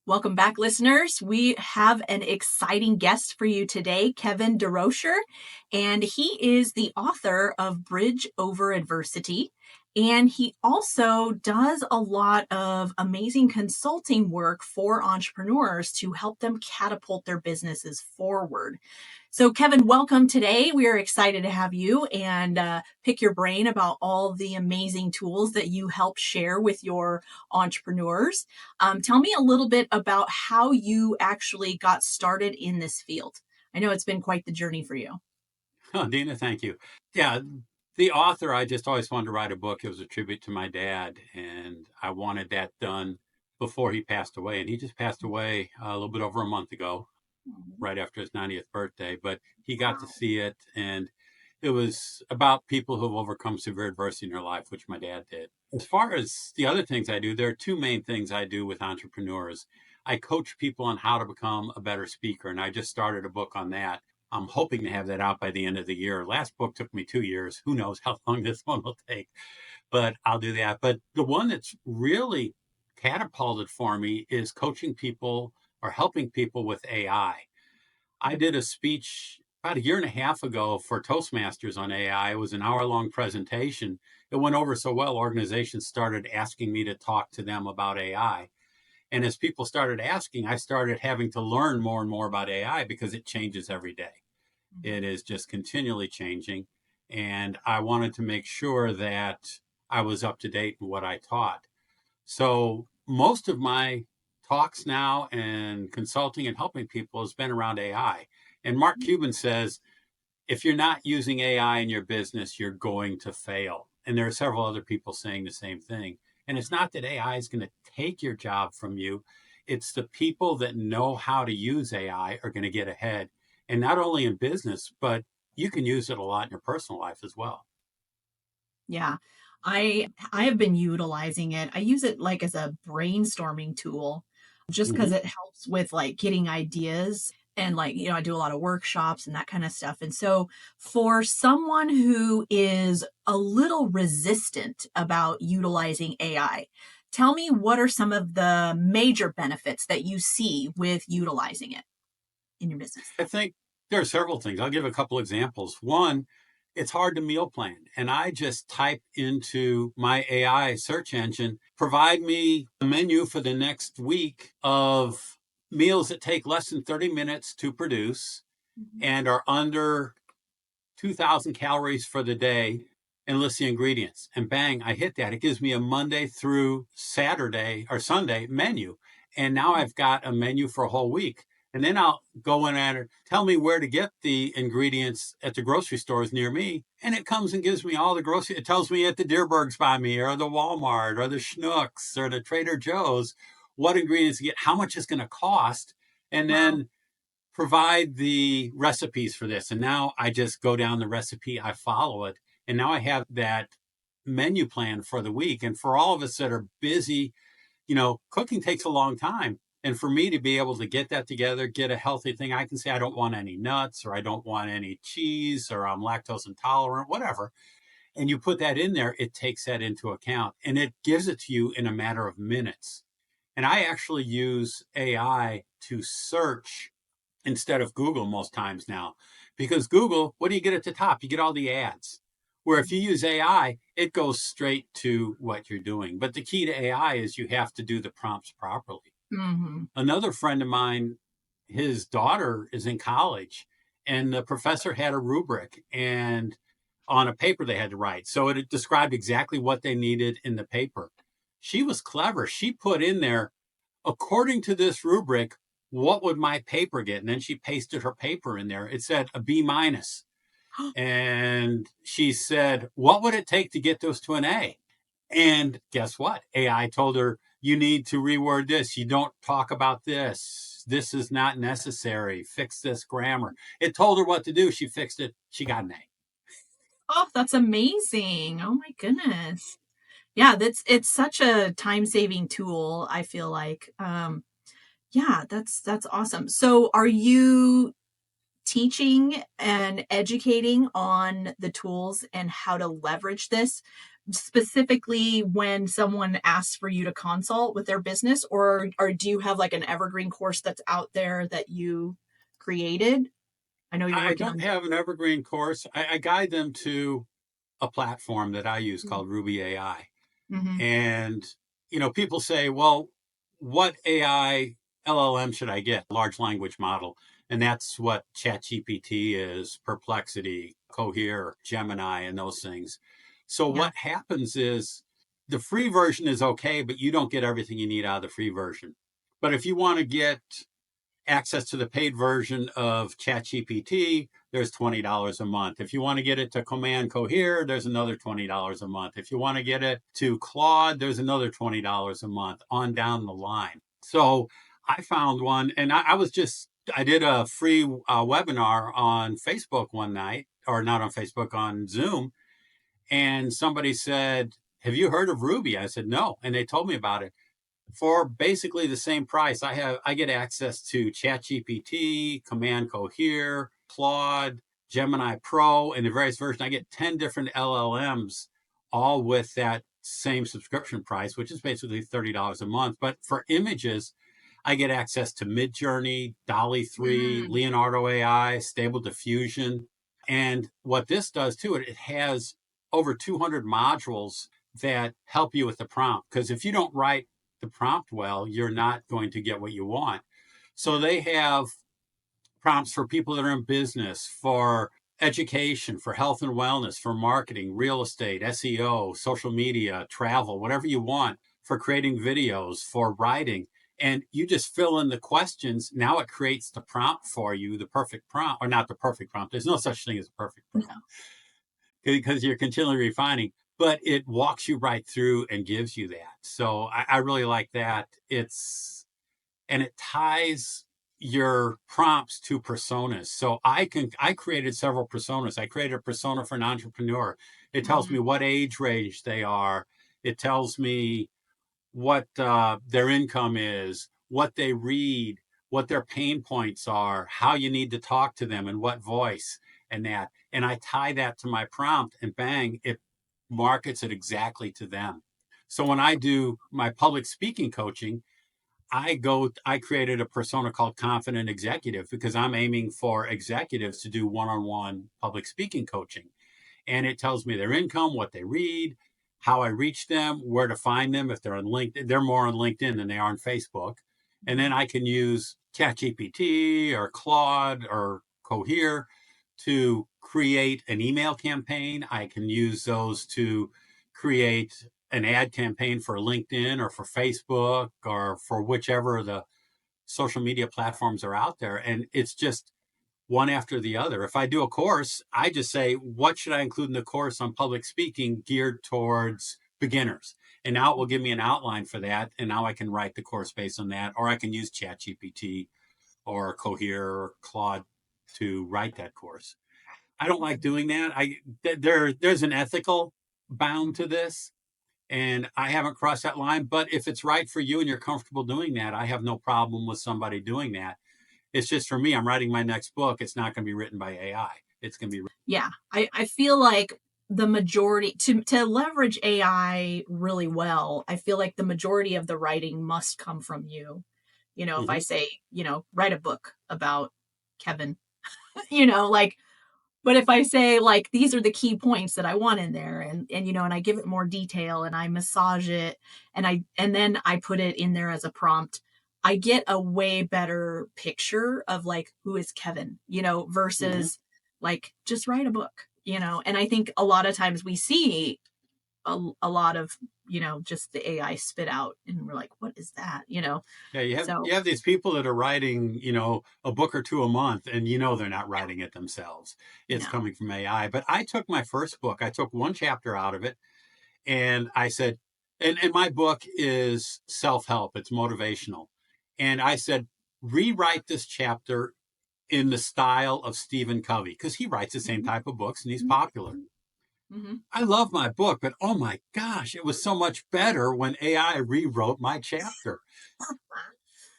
Welcome back, listeners. We have an exciting guest for you today, Kevin Desrosiers, and he is the author of Bridge Over Adversity. And he also does a lot of amazing consulting work for entrepreneurs to help them catapult their businesses forward. So, Kevin, welcome today. We are excited to have you and pick your brain about all the amazing tools that you help share with your entrepreneurs. Tell me a little bit about how you actually got started in this field. I know it's been quite the journey for you. Oh, Dena, thank you. Yeah, the author, I just always wanted to write a book. It was a tribute to my dad, and I wanted that done before he passed away. And he just passed away a little bit over a month ago, right after his 90th birthday. But he got to see it, and it was about people who've overcome severe adversity in their life, which my dad did. As far as the other things I do, there are two main things I do with entrepreneurs. I coach people on how to become a better speaker, and I just started a book on that. I'm hoping to have that out by the end of the year. Last book took me 2 years. Who knows how long this one will take, but I'll do that. But the one that's really catapulted for me is coaching people or helping people with AI. I did a speech about a year and a half ago for Toastmasters on AI. It was an hour-long presentation. It went over so well, organizations started asking me to talk to them about AI. And as people started asking, I started having to learn more and more about AI because it changes every day. It is just continually changing. And I wanted to make sure that I was up to date in what I taught. So most of my talks now and consulting and helping people has been around AI. And Mark Cuban says, if you're not using AI in your business, you're going to fail. And there are several other people saying the same thing. And it's not that AI is going to take your job from you. It's the people that know how to use AI are going to get ahead. And not only in business, but you can use it a lot in your personal life as well. Yeah, I have been utilizing it. I use it like as a brainstorming tool just because it helps with like getting ideas. And like, I do a lot of workshops and that kind of stuff. And so for someone who is a little resistant about utilizing AI, tell me what are some of the major benefits that you see with utilizing it in your business? I think there are several things. I'll give a couple examples. One, it's hard to meal plan. And I just type into my AI search engine, provide me a menu for the next week of meals that take less than 30 minutes to produce and are under 2,000 calories for the day, and list the ingredients. And bang, I hit that. It gives me a Monday through Saturday or Sunday menu. And now I've got a menu for a whole week. And then I'll go in and tell me where to get the ingredients at the grocery stores near me. And it comes and gives me all the grocery. It tells me at the Deerbergs by me or the Walmart or the Schnucks or the Trader Joe's what ingredients to get, how much it's going to cost. And then provide the recipes for this. And now I just go down the recipe, I follow it. And now I have that menu plan for the week. And for all of us that are busy, cooking takes a long time. And for me to be able to get that together, get a healthy thing, I can say I don't want any nuts or I don't want any cheese or I'm lactose intolerant, whatever. And you put that in there, it takes that into account and it gives it to you in a matter of minutes. And I actually use AI to search instead of Google most times now, because Google, what do you get at the top? You get all the ads. Where if you use AI, it goes straight to what you're doing. But the key to AI is you have to do the prompts properly. Another friend of mine, his daughter is in college, and the professor had a rubric and on a paper they had to write. So it described exactly what they needed in the paper. She was clever. She put in there, according to this rubric, what would my paper get? And then she pasted her paper in there. It said a B minus. And she said, what would it take to get those to an A? And guess what? AI told her, you need to reword this. You don't talk about this. This is not necessary. Fix this grammar. It told her what to do. She fixed it. She got an A. Oh, that's amazing. Oh my goodness. Yeah, it's such a time-saving tool, I feel like. Yeah, that's awesome. So are you teaching and educating on the tools and how to leverage this specifically when someone asks for you to consult with their business, or do you have like an evergreen course that's out there that you created? I know you're I working don't on. have an evergreen course. I guide them to a platform that I use called Ruby AI. Mm-hmm. And, people say, well, what AI LLM should I get? Large language model. And that's what ChatGPT is, Perplexity, Cohere, Gemini, and those things. So Yeah. what happens is the free version is okay, but you don't get everything you need out of the free version. But if you want to get access to the paid version of ChatGPT, there's $20 a month. If you want to get it to Command Cohere, there's another $20 a month. If you want to get it to Claude, there's another $20 a month on down the line. So I found one, and I did a free webinar on Facebook one night, or not on Facebook, on Zoom. And somebody said, have you heard of Ruby? I said, no. And they told me about it for basically the same price. I get access to ChatGPT, Command Cohere, Claude, Gemini Pro, and the various versions. I get 10 different LLMs, all with that same subscription price, which is basically $30 a month. But for images, I get access to Midjourney, Dolly 3, Mm. Leonardo AI, Stable Diffusion. And what this does too, it has over 200 modules that help you with the prompt. Because if you don't write the prompt well, you're not going to get what you want. So they have prompts for people that are in business, for education, for health and wellness, for marketing, real estate, SEO, social media, travel, whatever you want, for creating videos, for writing. And you just fill in the questions. Now it creates the prompt for you, the perfect prompt, or not the perfect prompt. There's no such thing as a perfect prompt No. because you're continually refining, but it walks you right through and gives you that. So I really like that. And it ties your prompts to personas. So I created several personas. I created a persona for an entrepreneur. It tells me Mm. what age range they are. It tells me what their income is, what they read, what their pain points are, how you need to talk to them, and what voice, and that. And I tie that to my prompt, and bang, it markets it exactly to them. So when I do my public speaking coaching, I created a persona called Confident Executive because I'm aiming for executives to do one-on-one public speaking coaching. And it tells me their income, what they read, how I reach them, where to find them. If they're on LinkedIn, they're more on LinkedIn than they are on Facebook. And then I can use ChatGPT or Claude or Cohere to create an email campaign. I can use those to create an ad campaign for LinkedIn or for Facebook or for whichever of the social media platforms are out there. And it's just one after the other. If I do a course, I just say, what should I include in the course on public speaking geared towards beginners? And now it will give me an outline for that. And now I can write the course based on that, or I can use ChatGPT or Cohere or Claude to write that course. I don't like doing that. There's an ethical bound to this, and I haven't crossed that line. But if it's right for you and you're comfortable doing that, I have no problem with somebody doing that. It's just for me, I'm writing my next book. It's not going to be written by AI. It's going to be. Yeah, I feel like the majority to leverage AI really well, I feel like the majority of the writing must come from you. If I Mhm. say, write a book about Kevin, like, but if I say like these are the key points that I want in there, and I give it more detail and I massage it, and then I put it in there as a prompt, I get a way better picture of like who is Kevin, Mhm. versus like just write a book, and I think a lot of times we see a lot of just the AI spit out and we're like, what is that, Yeah, you have so you have these people that are writing, a book or two a month, and they're not writing it themselves. It's no. coming from AI. But I took my first book, I took one chapter out of it, and I said, and my book is self-help, it's motivational. And I said, rewrite this chapter in the style of Stephen Covey, because he writes the same Mhm. type of books and he's Mhm. popular. Mhm. I love my book, but oh my gosh, it was so much better when AI rewrote my chapter.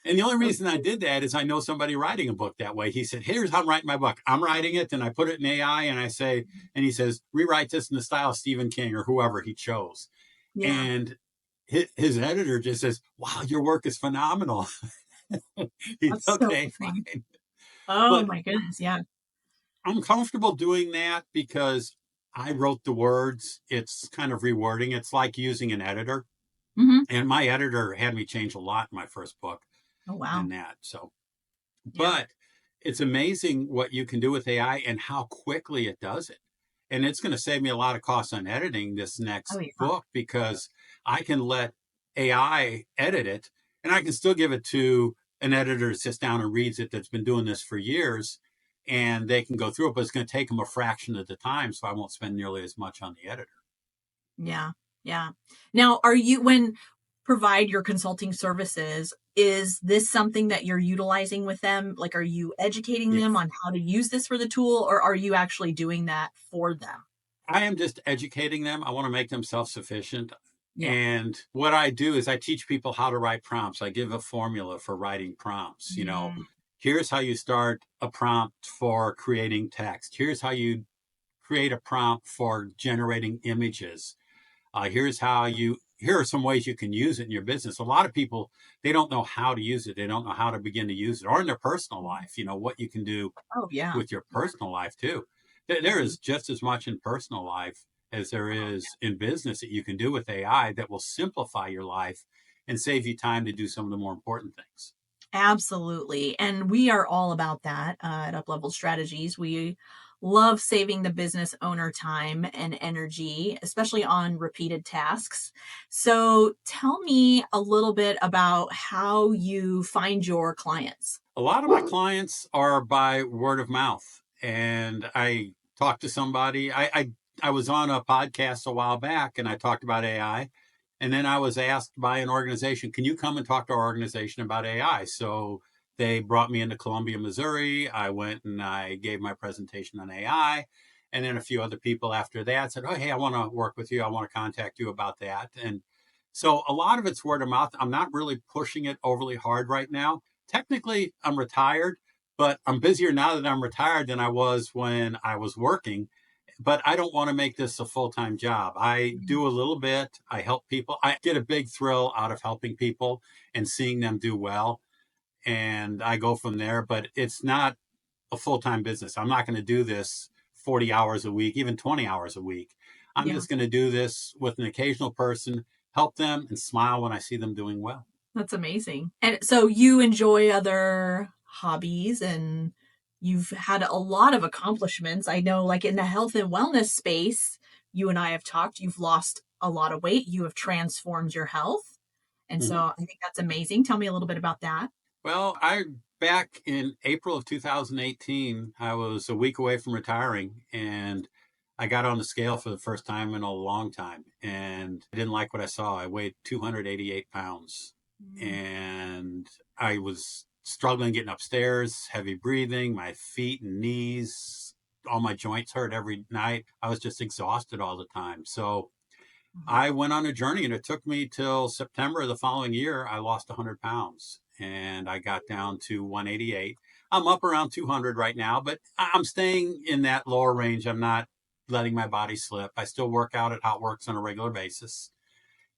And the only reason I did that is I know somebody writing a book that way. He said, here's how I'm writing my book. I'm writing it, and I put it in AI, and I say, and he says, rewrite this in the style of Stephen King or whoever he chose. Yeah, And his editor just says, wow, your work is phenomenal. He's that's so okay, funny. fine. Oh But my goodness, yeah. I'm comfortable doing that because I wrote the words. It's kind of rewording. It's like using an editor. Hmm. And my editor had me change a lot in my first book Oh wow. and that. So, Yeah. but it's amazing what you can do with AI and how quickly it does it. And it's going to save me a lot of costs on editing this Oh next yeah. book because I can let AI edit it and I can still give it to an editor that sits down and reads it that's been doing this for years and they can go through it, but it's going to take them a fraction of the time. So I won't spend nearly as much on the editor. Yeah. Yeah. Now, are you, when provide your consulting services, is this something that you're utilizing with them? Like, are you educating them Yes. on how to use this for the tool, or are you actually doing that for them? I am just educating them. I want to make them self sufficient. Yeah. And what I do is I teach people how to write prompts. I give a formula for writing prompts. Mm, Here's how you start a prompt for creating text. Here's how you create a prompt for generating images. Here are some ways you can use it in your business. A lot of people, they don't know how to use it. They don't know how to begin to use it or in their personal life, what you can do oh yeah. with your personal life too. There Mhm. is just as much in personal life as there is in business that you can do with AI that will simplify your life and save you time to do some of the more important things. Absolutely. And we are all about that at Upleveled Strategies. We love saving the business owner time and energy, especially on repeated tasks. So tell me a little bit about how you find your clients. A lot of my clients are by word of mouth, and I talked to somebody. I was on a podcast a while back, and I talked about AI, and then I was asked by an organization, "Can you come and talk to our organization about AI?" So they brought me into Columbia, Missouri. I went and I gave my presentation on AI, and then a few other people after that said, "Oh, hey, I want to work with you. I want to contact you about that." And so a lot of it's word of mouth. I'm not really pushing it overly hard right now. Technically, I'm retired, but I'm busier now that I'm retired than I was when I was working. But I don't want to make this a full time job. I do a little bit. I help people. I get a big thrill out of helping people and seeing them do well. And I go from there, but it's not a full time business. I'm not going to do this 40 hours a week, even 20 hours a week. I'm Yeah, just going to do this with an occasional person, help them, and smile when I see them doing well. that's amazing. And so you enjoy other hobbies and you've had a lot of accomplishments. I know, like in the health and wellness space, you and I have talked, you've lost a lot of weight, you have transformed your health. And so Mhm. I think that's amazing. Tell me a little bit about that. Well, I back in April of 2018, I was a week away from retiring and I got on the scale for the first time in a long time and I didn't like what I saw. I weighed 288 pounds Mm, and I was struggling getting upstairs, heavy breathing, my feet and knees, all my joints hurt every night. I was just exhausted all the time. So mhm. I went on a journey and it took me till September of the following year. I lost 100 pounds and I got down to 188. I'm up around 200 right now, but I'm staying in that lower range. I'm not letting my body slip. I still work out at Hot Works on a regular basis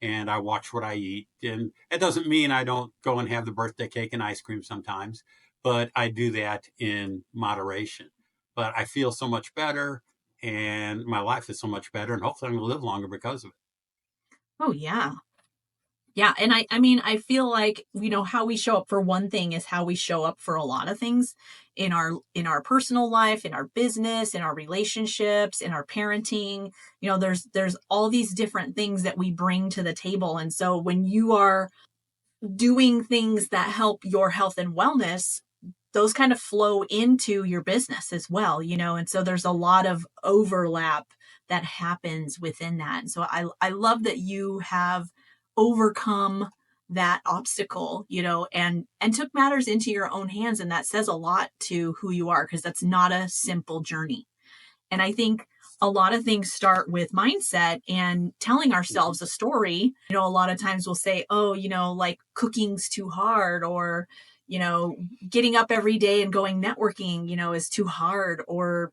and I watch what I eat. And it doesn't mean I don't go and have the birthday cake and ice cream sometimes, but I do that in moderation. But I feel so much better and my life is so much better and hopefully I'm going to live longer because of it. Oh yeah. Yeah, and I mean, I feel like, how we show up for one thing is how we show up for a lot of things in our personal life, in our business, in our relationships, in our parenting. There's all these different things that we bring to the table. And so when you are doing things that help your health and wellness, those kind of flow into your business as well. And so there's a lot of overlap that happens within that. And so I love that you have overcome that obstacle, and took matters into your own hands. And that says a lot to who you are, because that's not a simple journey. And I think a lot of things start with mindset and telling ourselves a story. A lot of times we'll say, oh, like cooking's too hard, or, getting up every day and going networking, is too hard, or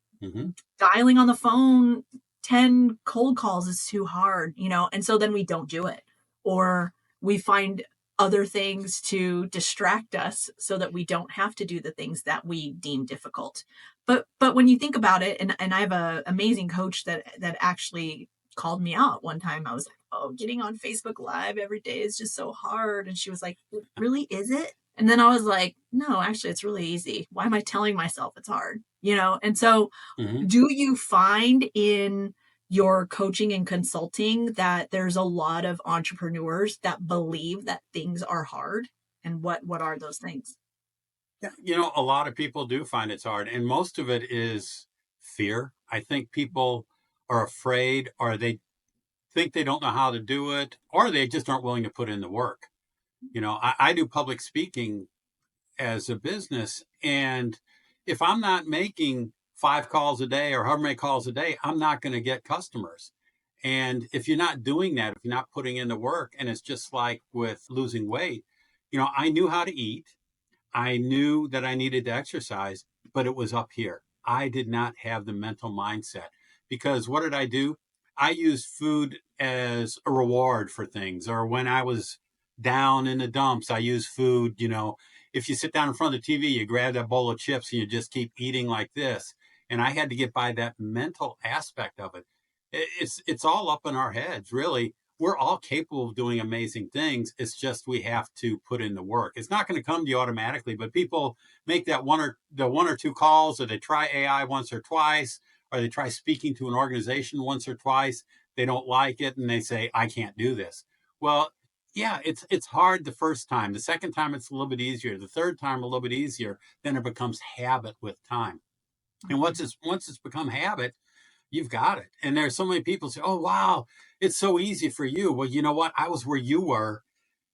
dialing on the phone 10 cold calls is too hard, and so then we don't do it, or we find other things to distract us so that we don't have to do the things that we deem difficult. But when you think about it, and I have an amazing coach that actually called me out one time. I was like, oh, getting on Facebook Live every day is just so hard. And she was like, really, is it? And then I was like, no, actually, it's really easy. Why am I telling myself it's hard? And so do you find in your coaching and consulting that there's a lot of entrepreneurs that believe that things are hard? And what are those things? Yeah, a lot of people do find it's hard, and most of it is fear. I think people are afraid, or they think they don't know how to do it, or they just aren't willing to put in the work. I do public speaking as a business, and if I'm not making 5 calls a day or however many calls a day, I'm not going to get customers. And if you're not doing that, if you're not putting in the work, and it's just like with losing weight, I knew how to eat. I knew that I needed to exercise, but it was up here. I did not have the mental mindset, because what did I do? I used food as a reward for things. Or when I was down in the dumps, I used food. If you sit down in front of the TV, you grab that bowl of chips and you just keep eating like this. And I had to get by that mental aspect of it. It's all up in our heads, really. We're all capable of doing amazing things. It's just we have to put in the work. It's not going to come to you automatically, but people make that one or two calls, or they try AI once or twice, or they try speaking to an organization once or twice. They don't like it, and they say, I can't do this. Well, yeah, it's hard the first time. The second time, it's a little bit easier. The third time, a little bit easier. Then it becomes habit with time. And once it's become habit, you've got it. And there's so many people say, oh, wow, it's so easy for you. Well, you know what? I was where you were,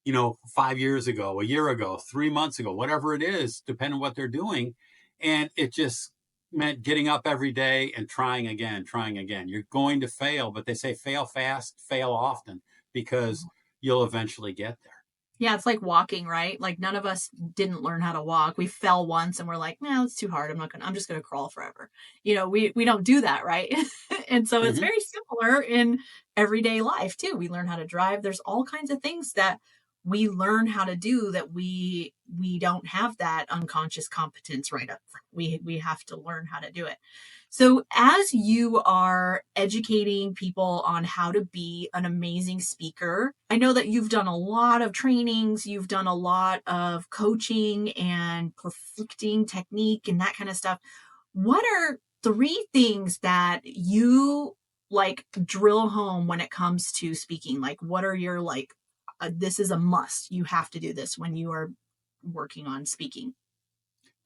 5 years ago, a year ago, 3 months ago, whatever it is, depending on what they're doing. And it just meant getting up every day and trying again, trying again. You're going to fail, but they say fail fast, fail often, because you'll eventually get there. Yeah, it's like walking, right? Like none of us didn't learn how to walk. We fell once and we're like, no, it's too hard. I'm just going to crawl forever. We don't do that, right? And so it's very similar in everyday life too. We learn how to drive. There's all kinds of things that we learn how to do that we don't have that unconscious competence right up front. We have to learn how to do it. So as you are educating people on how to be an amazing speaker, I know that you've done a lot of trainings, you've done a lot of coaching and perfecting technique and that kind of stuff. What are 3 things that you drill home when it comes to speaking? Like, what are your this is a must. You have to do this when you are working on speaking.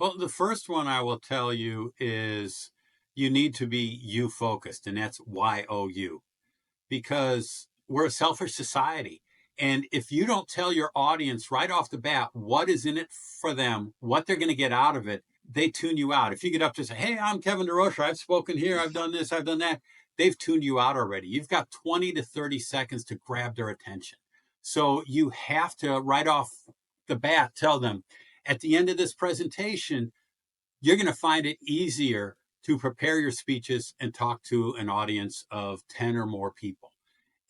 Well, the first one I will tell you is you need to be you focused, and that's YOU, because we're a selfish society. And if you don't tell your audience right off the bat what is in it for them, what they're going to get out of it, they tune you out. If you get up to say, hey, I'm Kevin Desrosiers, I've spoken here, I've done this, I've done that, they've tuned you out already. You've got 20 to 30 seconds to grab their attention. So you have to, right off the bat, tell them, at the end of this presentation, you're going to find it easier to prepare your speeches and talk to an audience of 10 or more people.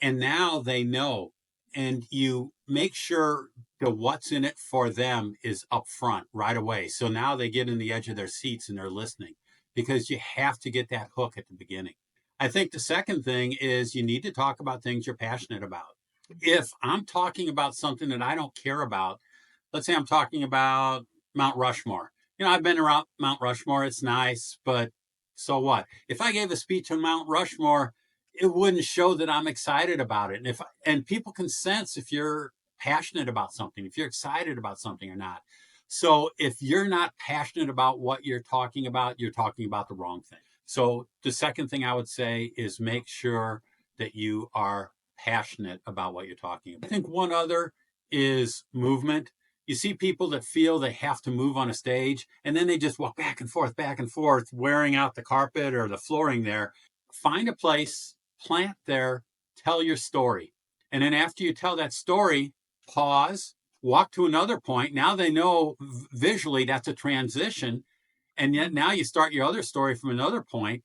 And now they know, and you make sure the what's in it for them is up front right away. So now they get in the edge of their seats and they're listening, because you have to get that hook at the beginning. I think the second thing is you need to talk about things you're passionate about. If I'm talking about something that I don't care about, let's say I'm talking about Mount Rushmore. I've been around Mount Rushmore. It's nice, but so what? If I gave a speech on Mount Rushmore, it wouldn't show that I'm excited about it. And people can sense if you're passionate about something, if you're excited about something or not. So if you're not passionate about what you're talking about the wrong thing. So the second thing I would say is make sure that you are passionate about what you're talking about. I think one other is movement. You see people that feel they have to move on a stage, and then they just walk back and forth, wearing out the carpet or the flooring there. find a place, plant there, tell your story. And then after you tell that story, pause, walk to another point. Now they know visually that's a transition. And yet now you start your other story from another point,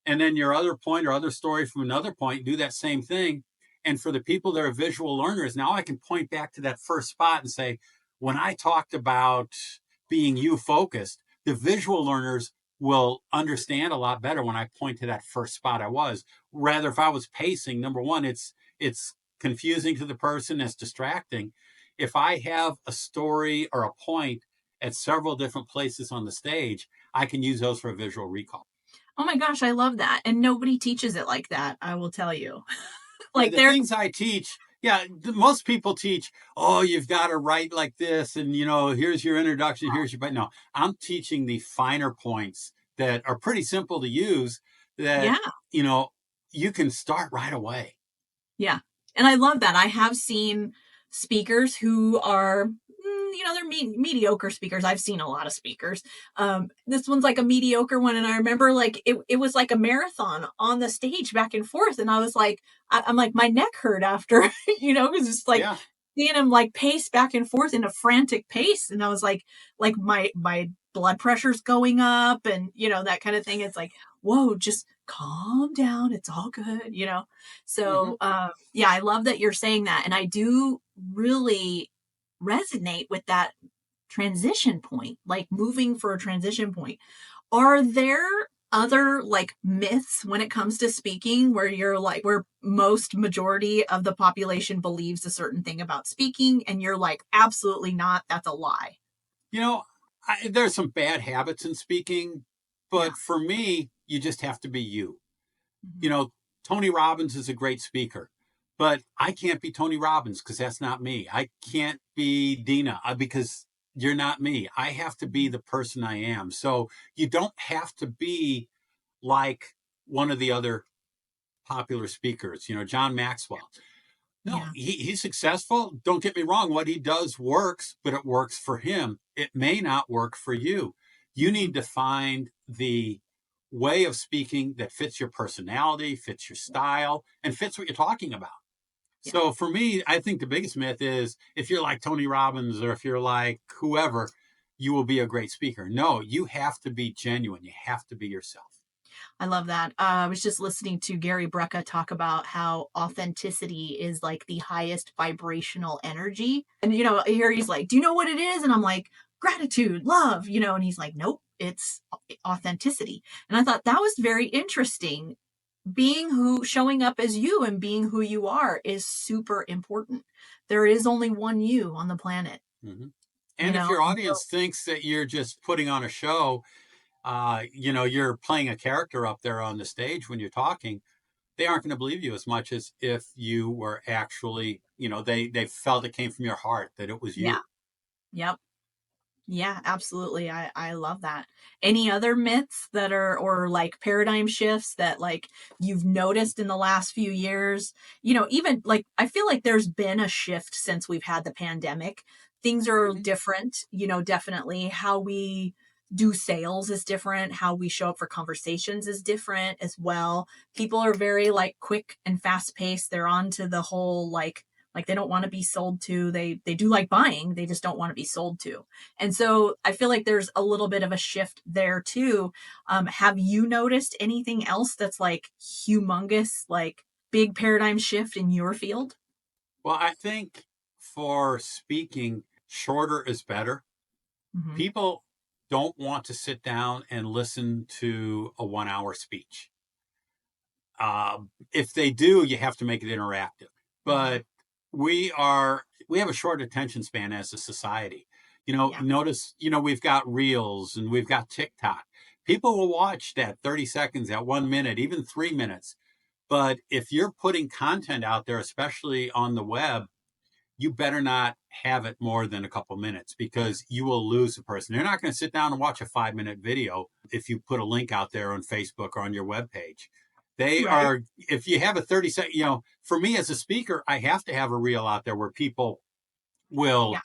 and then your other point or other story from another point, do that same thing. And for the people that are visual learners, now I can point back to that first spot and say, when I talked about being you focused, the visual learners will understand a lot better when I point to that first spot I was. Rather, if I was pacing, number one, it's confusing to the person, it's distracting. If I have a story or a point at several different places on the stage, I can use those for a visual recall. Oh my gosh, I love that. And nobody teaches it like that, I will tell you. Like the things I teach, most people teach, oh, you've got to write like this, and here's your introduction, but no, I'm teaching the finer points that are pretty simple to use that you can start right away. Yeah. And I love that. I have seen speakers who are, they're mediocre speakers. I've seen a lot of speakers. This one's like a mediocre one. And I remember like, it was like a marathon on the stage back and forth. And I was like, I'm like, my neck hurt after, because it's like seeing him like pace back and forth in a frantic pace. And I was like my blood pressure's going up and, that kind of thing. It's like, whoa, just calm down. It's all good, So, I love that you're saying that. And I do really resonate with that transition point, like moving for a transition point. Are there other like myths when it comes to speaking where you're like, where most majority of the population believes a certain thing about speaking and you're like, absolutely not, that's a lie? There's some bad habits in speaking, but for me, you just have to be you. Mm-hmm. Tony Robbins is a great speaker, but I can't be Tony Robbins because that's not me. I can't be Dena because you're not me. I have to be the person I am. So you don't have to be like one of the other popular speakers, John Maxwell. No, he's successful. Don't get me wrong. What he does works, but it works for him. It may not work for you. You need to find the way of speaking that fits your personality, fits your style, and fits what you're talking about. Yeah. So for me, I think the biggest myth is if you're like Tony Robbins or if you're like whoever, you will be a great speaker. No, you have to be genuine. You have to be yourself. I love that. I was just listening to Gary Brecka talk about how authenticity is like the highest vibrational energy. And, here he's like, do you know what it is? And I'm like, gratitude, love, and he's like, nope, it's authenticity. And I thought that was very interesting. Showing up as you and being who you are is super important. There is only one you on the planet. Mm-hmm. And if your audience thinks that you're just putting on a show, you're playing a character up there on the stage when you're talking, they aren't going to believe you as much as if you were actually, they felt it came from your heart, that it was you. Yeah. Yep. Yeah, absolutely. I love that. Any other myths that are, or like paradigm shifts that like you've noticed in the last few years? Even like, I feel like there's been a shift since we've had the pandemic. Things are different, definitely how we do sales is different. How we show up for conversations is different as well. People are very like quick and fast paced. They're on to the whole, like they don't want to be sold to. They do like buying. They just don't want to be sold to. And so I feel like there's a little bit of a shift there too. Have you noticed anything else that's like humongous, like big paradigm shift in your field? Well, I think for speaking, shorter is better. Mm-hmm. People don't want to sit down and listen to a 1-hour speech. If they do, you have to make it interactive. But we have a short attention span as a society. Notice, we've got Reels and we've got TikTok. People will watch that 30 seconds, that 1 minute, even 3 minutes. But if you're putting content out there, especially on the web, you better not have it more than a couple minutes because you will lose the person. They're not going to sit down and watch a 5-minute video if you put a link out there on Facebook or on your webpage. They are, if you have a 30-second, for me as a speaker, I have to have a reel out there where people will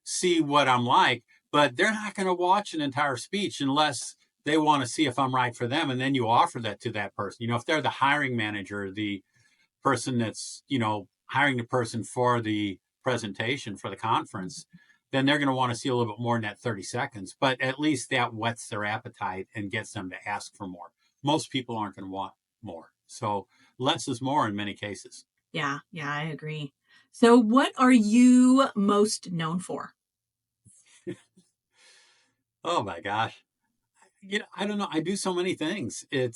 see what I'm like, but they're not going to watch an entire speech unless they want to see if I'm right for them. And then you offer that to that person. If they're the hiring manager, the person that's, hiring the person for the presentation for the conference, then they're going to want to see a little bit more in that 30 seconds. But at least that whets their appetite and gets them to ask for more. Most people aren't going to want more. So less is more in many cases. Yeah, I agree. So what are you most known for? Oh my gosh. I don't know. I do so many things. You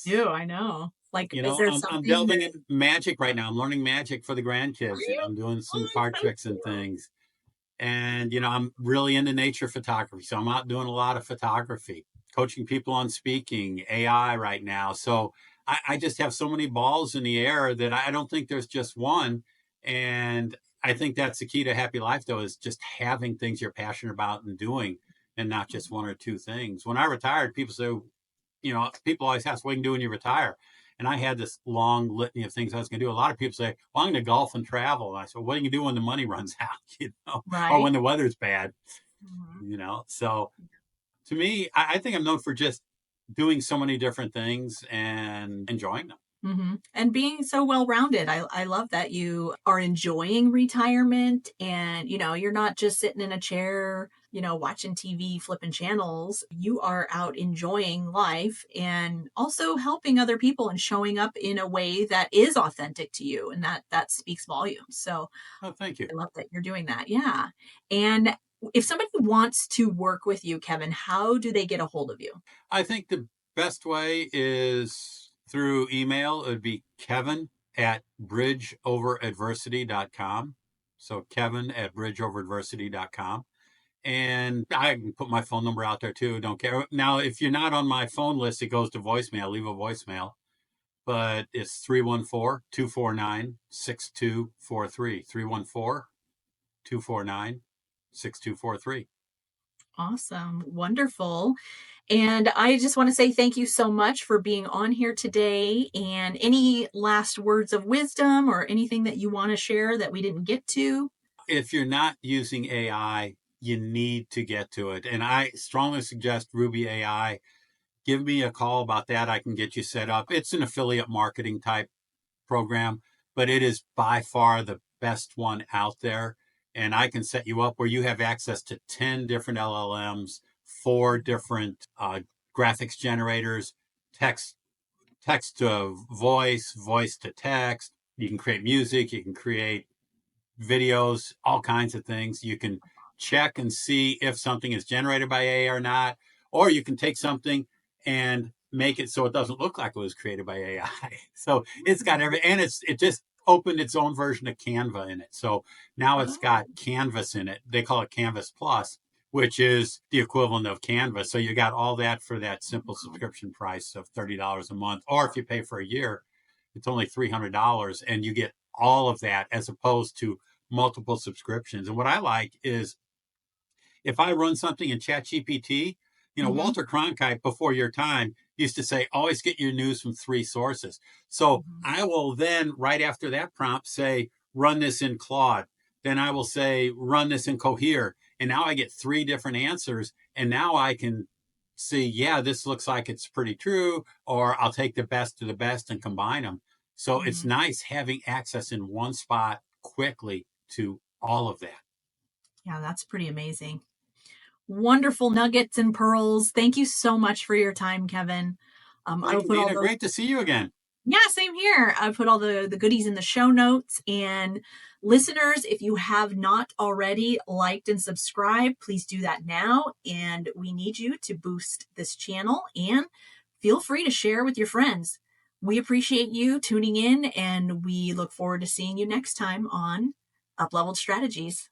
do, I know. Like, is there I'm something delving that in magic right now. I'm learning magic for the grandkids. are you? I'm doing Oh, some card that's tricks so and cool. things. And, I'm really into nature photography. So I'm out doing a lot of photography, coaching people on speaking, AI right now. So I just have so many balls in the air that I don't think there's just one. And I think that's the key to a happy life, though, is just having things you're passionate about and doing, and not just one or two things. When I retired, people say, people always ask, what can you do when you retire? And I had this long litany of things I was going to do. A lot of people say, well, I'm going to golf and travel. And I said, what do you do when the money runs out, or Right. when the weather's bad, Mhm. So to me, I think I'm known for just doing so many different things and enjoying them. And being so well-rounded. I love that you are enjoying retirement and, you're not just sitting in a chair, watching TV, flipping channels. You are out enjoying life and also helping other people and showing up in a way that is authentic to you. And that speaks volumes. So Oh, thank you. I love that you're doing that. Yeah. And if somebody wants to work with you, Kevin, how do they get a hold of you? I think the best way is through email. It would be Kevin at bridgeoveradversity.com. So Kevin at bridgeoveradversity.com. And I can put my phone number out there too. Don't care. Now, if you're not on my phone list, it goes to voicemail. Leave a voicemail. But it's 314-249-6243. 314-249-6243. Awesome. Wonderful. And I just want to say thank you so much for being on here today. And any last words of wisdom or anything that you want to share that we didn't get to? If you're not using AI, you need to get to it. And I strongly suggest Ruby AI. Give me a call about that. I can get you set up. It's an affiliate marketing type program, but it is by far the best one out there. And I can set you up where you have access to 10 different LLMs, 4 different graphics generators, text to voice, voice to text. You can create music, you can create videos, all kinds of things. You can check and see if something is generated by AI or not, or you can take something and make it so it doesn't look like it was created by AI. So it's got and it just opened its own version of Canva in it. So now it's got Oh, Canvas in it. They call it Canvas Plus, which is the equivalent of Canva. So you got all that for that simple subscription price of $30 a month. Or if you pay for a year, it's only $300 and you get all of that as opposed to multiple subscriptions. And what I like is if I run something in ChatGPT, mhm, Walter Cronkite before your time used to say, always get your news from 3 sources. So mhm, I will then, right after that prompt, say, run this in Claude. Then I will say, run this in Cohere. And now I get 3 different answers. And now I can see, yeah, this looks like it's pretty true, or I'll take the best of the best and combine them. So it's mhm. nice having access in one spot quickly to all of that. Yeah, that's pretty amazing. Wonderful nuggets and pearls. Thank you so much for your time, Kevin. I will Hey, put all Dena, those. great to see you again. Yeah, same here. I put all the goodies in the show notes. And listeners, if you have not already liked and subscribed, please do that now. And we need you to boost this channel and feel free to share with your friends. We appreciate you tuning in and we look forward to seeing you next time on Upleveled Strategies.